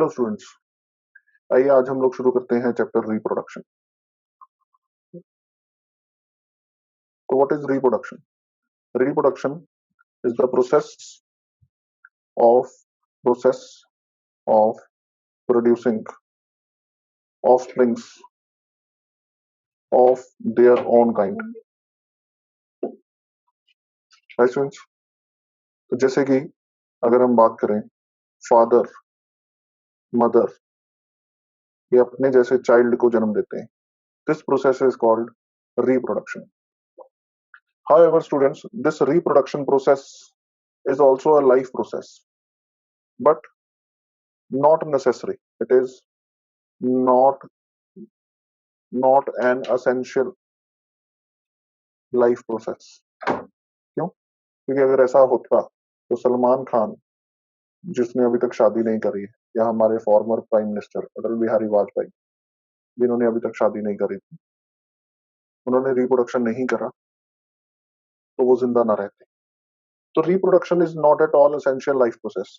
Hello students, आइए आज हम लोग शुरू करते हैं चैप्टर रिप्रोडक्शन। तो what is reproduction? Reproduction is the of process of producing offsprings of their own kind. Right students? तो जैसे कि अगर हम बात करें फादर मदर ये अपने जैसे चाइल्ड को जन्म देते हैं, this process is called reproduction. However, students, this reproduction process is also a life process, but not necessary. It is not an essential life process. क्यों? क्योंकि अगर ऐसा होता तो सलमान खान, जिसने अभी तक शादी नहीं करी है, या हमारे former prime minister Atal Bihari Vajpayee, जिन्होंने अभी तक शादी नहीं करी थी, उन्होंने रिप्रोडक्शन नहीं करा तो वो जिंदा ना रहते। तो reproduction is not at all essential life process.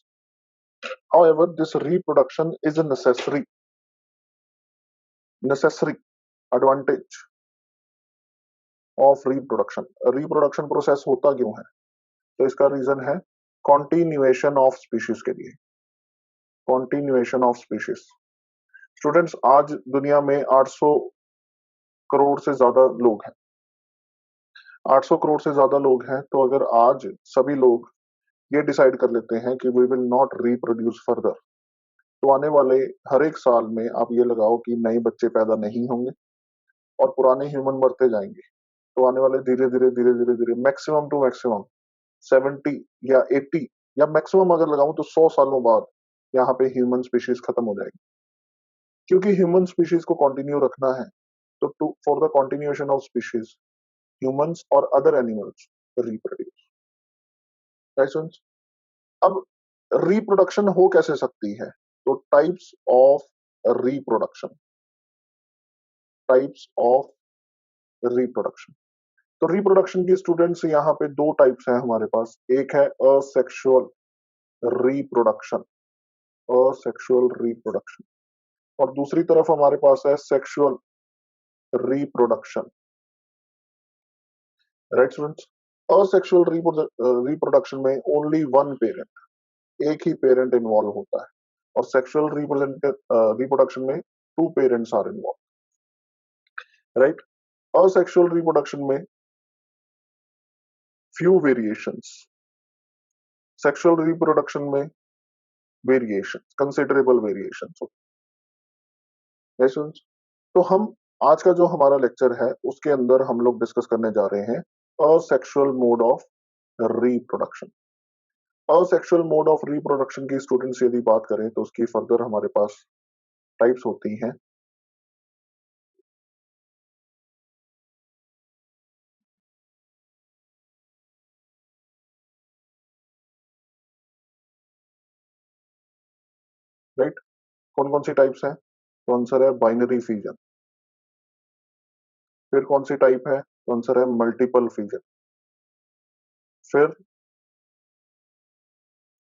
However, this reproduction is a necessary advantage of reproduction. Reproduction process होता क्यों है? तो इसका रीजन है कॉन्टिन्यूएशन ऑफ स्पीशीज के लिए. Continuation of species. स्टूडेंट्स, आज दुनिया में 800 करोड़ से ज्यादा लोग हैं. 800 करोड़ से ज्यादा लोग हैं. तो अगर आज सभी लोग ये डिसाइड कर लेते हैं कि we will not reproduce further, तो आने वाले हर एक साल में आप ये लगाओ कि नए बच्चे पैदा नहीं होंगे और पुराने ह्यूमन मरते जाएंगे. तो आने वाले धीरे धीरे मैक्सिमम टू मैक्सिमम 70 या 80 या मैक्सिमम अगर लगाऊं तो 100 सालों बाद यहाँ पे ह्यूमन स्पीशीज खत्म हो जाएगी. क्योंकि ह्यूमन स्पीशीज को कंटिन्यू रखना है, तो for the continuation of species humans और अदर एनिमल्स रिप्रोड्यूस. राइट? अब रिप्रोडक्शन हो कैसे सकती है? तो types of reproduction. Types of reproduction. तो रिप्रोडक्शन की स्टूडेंट्स यहाँ पे दो टाइप्स हैं हमारे पास. एक है असेक्सुअल रिप्रोडक्शन, असेक्सुअल रिप्रोडक्शन, और दूसरी तरफ हमारे पास है sexual reproduction. Right students? Asexual reproduction में ओनली वन पेरेंट, एक ही पेरेंट इन्वॉल्व होता है, और सेक्सुअल रिप्रोडक्शन में two parents are involve. Right? Asexual reproduction में फ्यू वेरिएशंस, सेक्सुअल रिप्रोडक्शन में वेरिएशन, कंसिडरेबल वेरिएशन. तो हम आज का जो हमारा लेक्चर है उसके अंदर हम लोग डिस्कस करने जा रहे हैं asexual mode of reproduction. Asexual mode of reproduction की स्टूडेंट्स यदि बात करें तो उसकी फर्दर हमारे पास टाइप्स होती हैं. राइट? कौन कौन सी टाइप्स हैं? तो आंसर है बाइनरी फीजन. फिर कौन सी टाइप है? तो आंसर है मल्टीपल फीजन. फिर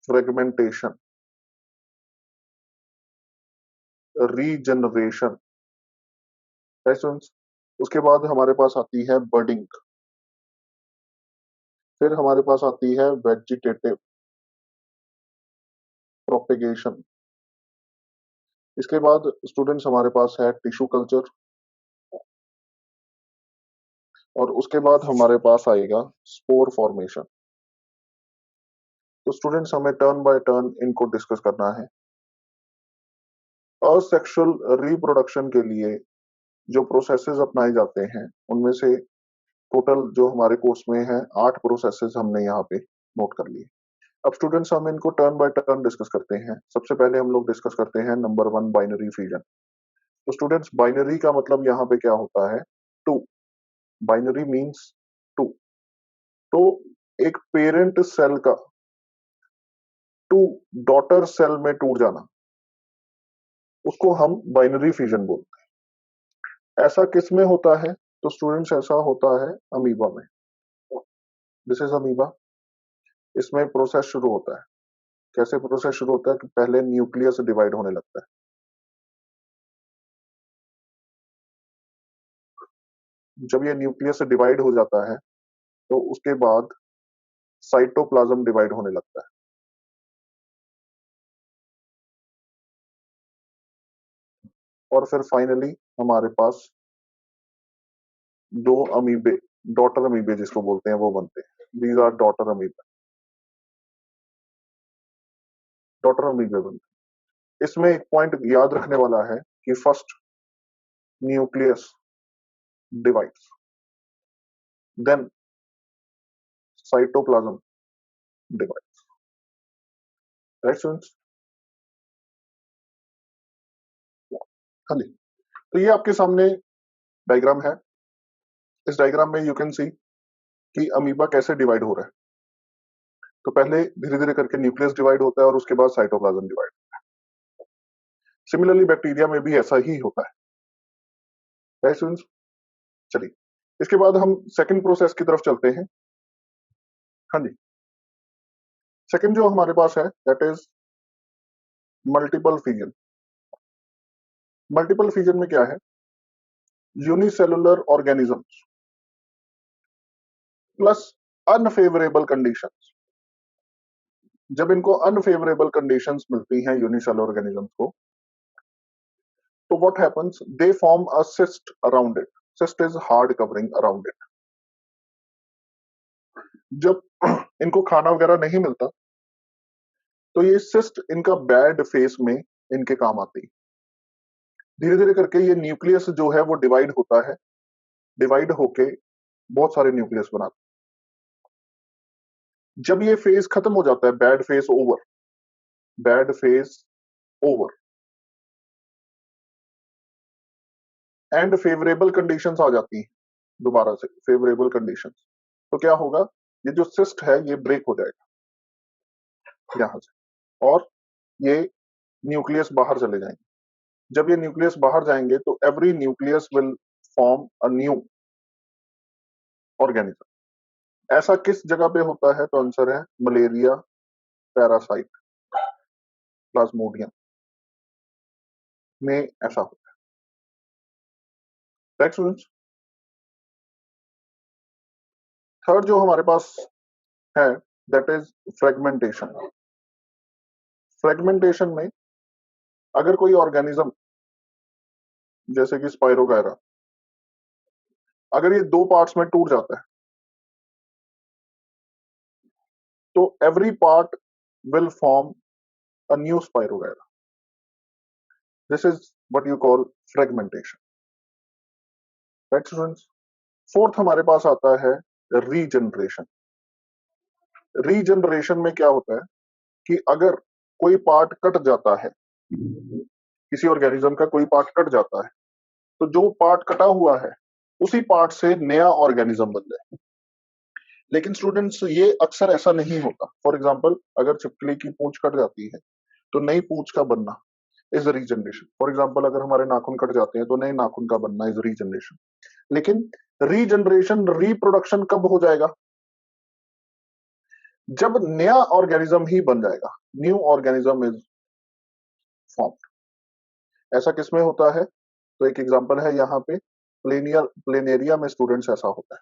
फ्रेगमेंटेशन, रीजनरेशन. उसके बाद हमारे पास आती है बर्डिंग. फिर हमारे पास आती है वेजिटेटिव प्रोपेगेशन. इसके बाद स्टूडेंट्स हमारे पास है टिश्यू कल्चर, और उसके बाद हमारे पास आएगा स्पोर फॉर्मेशन. तो स्टूडेंट्स हमें टर्न बाय टर्न इनको डिस्कस करना है. असेक्सुअल रिप्रोडक्शन के लिए जो प्रोसेसेस अपनाए जाते हैं उनमें से टोटल जो हमारे कोर्स में है 8 प्रोसेसेस हमने यहाँ पे नोट कर लिए. अब स्टूडेंट्स हम इनको टर्न बाय टर्न डिस्कस करते हैं. सबसे पहले हम लोग डिस्कस करते हैं नंबर 1, बाइनरी फ्यूजन. तो स्टूडेंट्स बाइनरी का मतलब यहाँ पे क्या होता है? टू. Binary means two. तो एक पेरेंट सेल का टू डॉटर सेल में टूट जाना, उसको हम बाइनरी फ्यूजन बोलते हैं. ऐसा किस में होता है? तो स्टूडेंट्स ऐसा होता है अमीबा में. This is amoeba. इसमें प्रोसेस शुरू होता है. कैसे प्रोसेस शुरू होता है कि पहले न्यूक्लियस डिवाइड होने लगता है। जब ये न्यूक्लियस डिवाइड हो जाता है तो उसके बाद साइटोप्लाज्म डिवाइड होने लगता है। और फिर फाइनली हमारे पास दो अमीबे, डॉटर अमीबे जिसको बोलते हैं, वो बनते हैं। दीज आर डॉटर अमीबे, डॉटर अमीबे बनते हैं। इसमें एक पॉइंट याद रखने वाला है कि first nucleus divides, then cytoplasm divides. Right students? हाँ जी। तो ये आपके सामने डायग्राम है। इस डायग्राम में यू कैन सी कि अमीबा कैसे डिवाइड हो रहा है। तो पहले धीरे धीरे करके न्यूक्लियस डिवाइड होता है और उसके बाद साइटोप्लाज्म डिवाइड। सिमिलरली बैक्टीरिया में भी ऐसा ही होता है। Right students? चलिए, इसके बाद हम सेकंड प्रोसेस की तरफ चलते हैं। हाँ जी। सेकंड जो हमारे पास है that is multiple fission. Multiple fission में क्या है? Unicellular organisms plus unfavourable conditions. जब इनको अनफेवरेबल कंडीशंस मिलती हैं यूनिसेलुलर ऑर्गेनिजम्स को, तो what happens, they form a cyst around it. Cyst is hard covering around it. जब इनको खाना वगैरह नहीं मिलता तो ये सिस्ट इनका बैड फेस में इनके काम आती है। धीरे धीरे करके ये न्यूक्लियस जो है वो डिवाइड होता है, डिवाइड होके बहुत सारे न्यूक्लियस बनाता है। जब ये फेज खत्म हो जाता है, bad phase over, bad phase over, and favourable conditions आ जाती हैं दोबारा से, फेवरेबल कंडीशंस, तो क्या होगा, ये जो सिस्ट है ये ब्रेक हो जाएगा यहां से, और ये न्यूक्लियस बाहर चले जाएंगे। जब ये न्यूक्लियस बाहर जाएंगे तो every nucleus will form a new organism. ऐसा किस जगह पे होता है? तो आंसर है मलेरिया, पैरासाइट, प्लाज्मोडियम में ऐसा होता है। स्टूडेंट्स, थर्ड जो हमारे पास है दैट इज फ्रेगमेंटेशन। फ्रेगमेंटेशन में अगर कोई ऑर्गेनिज्म जैसे कि स्पाइरोगायरा, अगर ये दो पार्ट्स में टूट जाता है तो every part will form a new spirogyra. This is what you call fragmentation. Right students? Fourth हमारे पास आता है रीजनरेशन। रीजनरेशन में क्या होता है कि अगर कोई पार्ट कट जाता है, किसी ऑर्गेनिज्म का कोई पार्ट कट जाता है, तो जो पार्ट कटा हुआ है उसी पार्ट से नया ऑर्गेनिज्म बन जाए। लेकिन स्टूडेंट्स ये अक्सर ऐसा नहीं होता। फॉर एग्जाम्पल, अगर छिपकली की पूंछ कट जाती है तो नई पूंछ का बनना इज रीजनरेशन। फॉर एग्जाम्पल, अगर हमारे नाखून कट जाते हैं तो नए नाखून का बनना इज रीजनरेशन। लेकिन रीजनरेशन, रिप्रोडक्शन कब हो जाएगा? जब नया ऑर्गेनिज्म ही बन जाएगा, न्यू ऑर्गेनिज्म इज फॉर्म। ऐसा किसमें होता है? तो एक एग्जांपल है यहाँ पे, प्लेनेरिया में स्टूडेंट्स ऐसा होता है।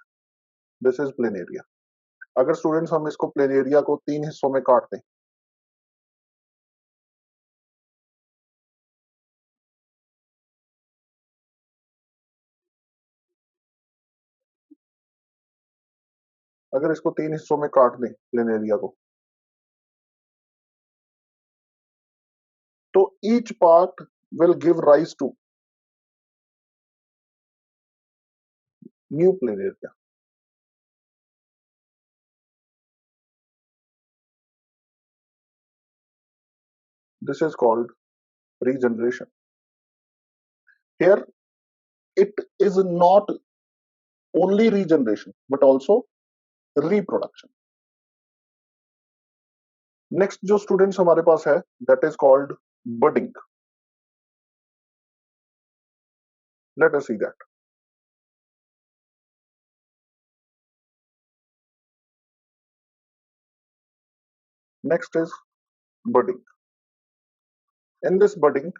This is planaria. अगर स्टूडेंट्स हम इसको प्लेनेरिया को तीन हिस्सों में काट दें, अगर इसको तीन हिस्सों में काट दें प्लेनेरिया को, तो each part will give rise to new planaria. This is called regeneration. Here it is not only regeneration but also reproduction. Next जो स्टूडेंट्स हमारे पास है that is called budding. Let us see that. Next is budding. In this budding,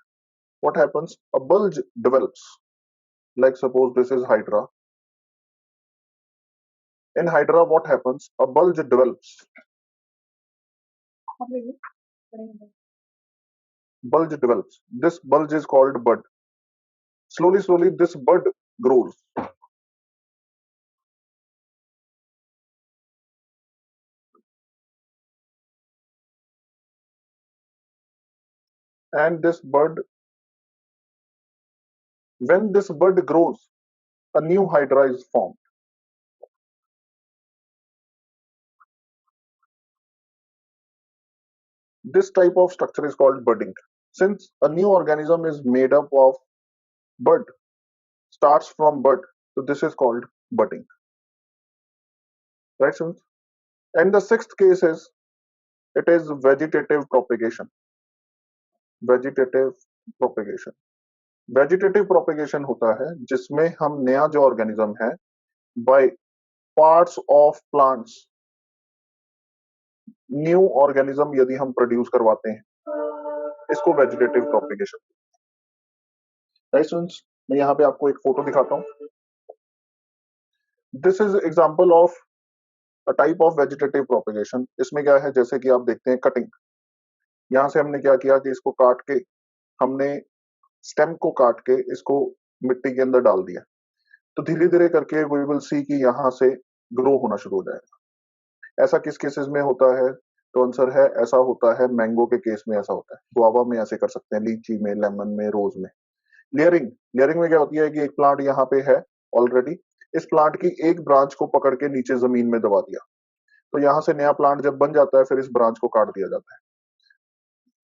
what happens? A bulge develops. Like suppose this is Hydra. In Hydra, what happens? A bulge develops. Bulge develops. This bulge is called bud. Slowly, slowly, this bud grows. And this bud, when this bud grows, a new Hydra is formed. This type of structure is called budding. Since a new organism is made up of bud, starts from bud, so this is called budding. Right, students? And the sixth case is, it is vegetative propagation. Vegetative propagation. Vegetative propagation होता है जिसमें हम नया जो organism है by parts of plants new organism यदि हम produce करवाते हैं इसको वेजिटेटिव प्रोपेगेशन। राइट स्टूडेंट्स, मैं यहाँ पे आपको एक फोटो दिखाता हूँ। This is example of a type of vegetative propagation. इसमें क्या है, जैसे कि आप देखते हैं कटिंग, यहाँ से हमने क्या किया कि इसको काट के हमने स्टेम को काट के इसको मिट्टी के अंदर डाल दिया, तो धीरे धीरे करके वी विल सी कि यहाँ से ग्रो होना शुरू हो जाएगा। ऐसा किस केसेस में होता है? तो आंसर है ऐसा होता है मैंगो के केस में, ऐसा होता है गुआवा में, ऐसे कर सकते हैं लीची में, लेमन में, रोज में। लेयरिंग, लेयरिंग में क्या होती है कि एक प्लांट यहाँ पे है ऑलरेडी, इस प्लांट की एक ब्रांच को पकड़ के नीचे जमीन में दबा दिया, तो यहाँ से नया प्लांट जब बन जाता है फिर इस ब्रांच को काट दिया जाता है।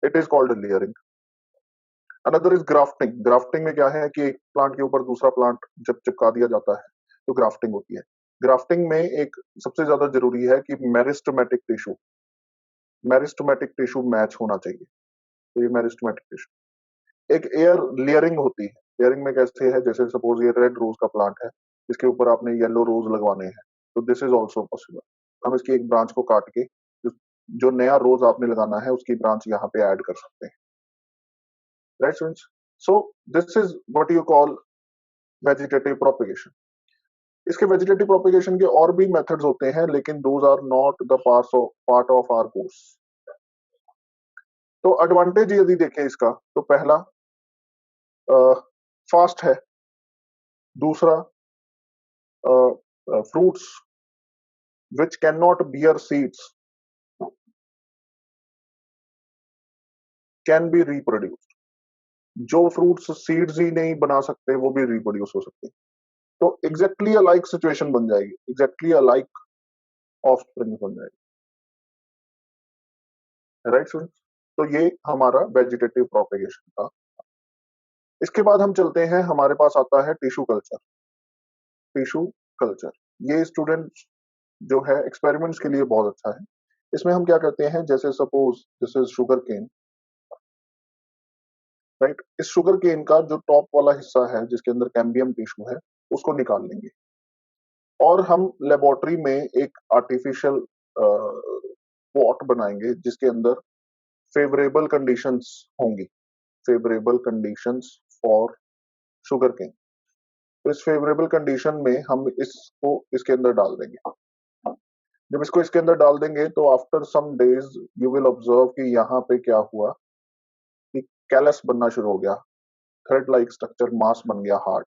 It is called layering. Another is grafting. Grafting में क्या है कि एक प्लांट के ऊपर दूसरा प्लांट जब चिपका दिया जाता है तो ग्राफ्टिंग होती है। ग्राफ्टिंग में एक सबसे ज्यादा जरूरी है कि मेरिस्टमेटिक टिश्यू मैच होना चाहिए, तो ये मेरिस्टमेटिक टिश्यू। एक एयर लेयरिंग होती है। लेयरिंग में कैसे है, जैसे सपोज ये रेड रोज का प्लांट है, इसके ऊपर आपने येलो रोज लगवाने हैं, तो दिस इज ऑल्सो पॉसिबल। हम इसकी एक ब्रांच को काट के जो नया रोज आपने लगाना है उसकी ब्रांच यहाँ पे ऐड कर सकते हैं। Right students, so this is what you call vegetative propagation. इसके वेजिटेटिव प्रोपेगेशन के और भी मेथड्स होते हैं, लेकिन those are not the part of our course. तो एडवांटेज यदि देखें इसका, तो पहला फास्ट है, दूसरा fruits which can not bear seeds can be reproduced. जो फ्रूट्स सीड्स ही नहीं बना सकते वो भी रिप्रोड्यूस हो सकते हैं। तो एग्जैक्टली अलाइक सिचुएशन बन जाएगी, एग्जैक्टली अलाइक ऑफस्प्रिंग बन जाएगी। राइट स्टूडेंट्स, तो ये हमारा वेजिटेटिव प्रोपेगेशन था। इसके बाद हम चलते हैं, हमारे पास आता है टिश्यू कल्चर। टिश्यू कल्चर ये स्टूडेंट्स जो है एक्सपेरिमेंट्स के लिए बहुत अच्छा है। इसमें हम क्या करते हैं, जैसे suppose this is sugar cane, right. इस शुगर केन का जो टॉप वाला हिस्सा है जिसके अंदर कैम्बियम टिश्यू है उसको निकाल लेंगे और हम लेबोरेटरी में एक आर्टिफिशियल पॉट बनाएंगे जिसके अंदर फेवरेबल कंडीशंस होंगी, favourable conditions for sugar cane. तो इस फेवरेबल कंडीशन में हम इसको इसके अंदर डाल देंगे। जब इसको इसके अंदर डाल देंगे तो after some days you will observe कि यहाँ पे क्या हुआ कि कैलस बनना शुरू हो गया, थ्रेड लाइक स्ट्रक्चर, मास बन गया हार्ड,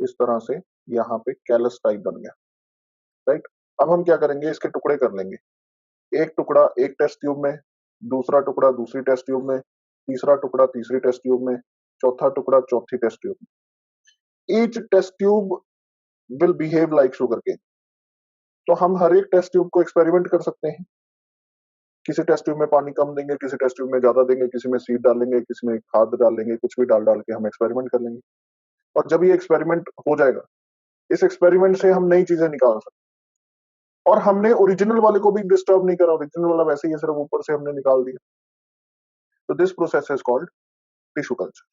इस तरह से यहाँ पे कैलस टाइप बन गया। राइट, अब हम क्या करेंगे, इसके टुकड़े कर लेंगे। एक टुकड़ा एक टेस्ट ट्यूब में, दूसरा टुकड़ा दूसरी टेस्ट ट्यूब में, तीसरा टुकड़ा तीसरी टेस्ट ट्यूब में, चौथा टुकड़ा चौथी टेस्ट ट्यूब में। Each test tube will behave like sugar cane. तो हम हर एक टेस्ट ट्यूब को एक्सपेरिमेंट कर सकते हैं। किसी टेस्ट ट्यूब में पानी कम देंगे, किसी टेस्ट ट्यूब में ज्यादा देंगे, किसी में सीड डालेंगे, किसी में खाद डालेंगे, कुछ भी डाल डाल के हम एक्सपेरिमेंट कर लेंगे। और जब ये एक्सपेरिमेंट हो जाएगा, इस एक्सपेरिमेंट से हम नई चीजें निकाल सकते हैं। और हमने ओरिजिनल वाले को भी डिस्टर्ब नहीं करा, ओरिजिनल वाला वैसे ही सिर्फ ऊपर से हमने निकाल दिया। तो this process is called tissue culture.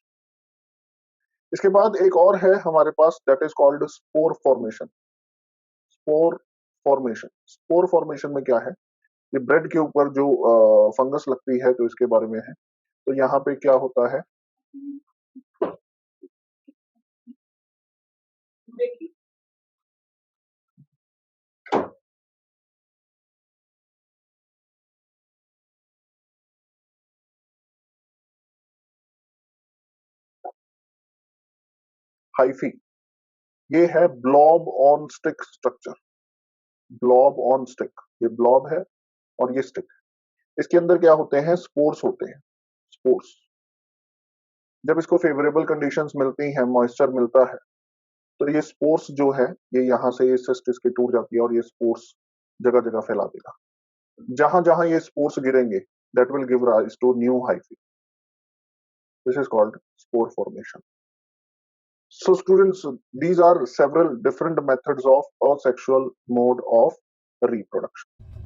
इसके बाद एक और है हमारे पास, that is called spore formation. Spore formation, spore formation में क्या है ये ब्रेड के ऊपर जो फंगस लगती है तो इसके बारे में है। तो यहाँ पे क्या होता है, हाइफी, ये है blob on stick structure. Blob on stick, ये ब्लॉब है और ये स्टिक। इसके अंदर क्या होते हैं, स्पोर्स होते हैं। स्पोर्स, जब इसको फेवरेबल कंडीशंस मिलती हैं, मॉइस्चर मिलता है, तो ये स्पोर्स जो है ये यहाँ से ये सिस्ट इसकी टूट जाती है और ये स्पोर्स जगह जगह फैला देगा। जहां जहां ये स्पोर्स गिरेंगे, that will give rise to new hyphae. This is called spore formation. So students, these are several different methods of asexual mode of reproduction.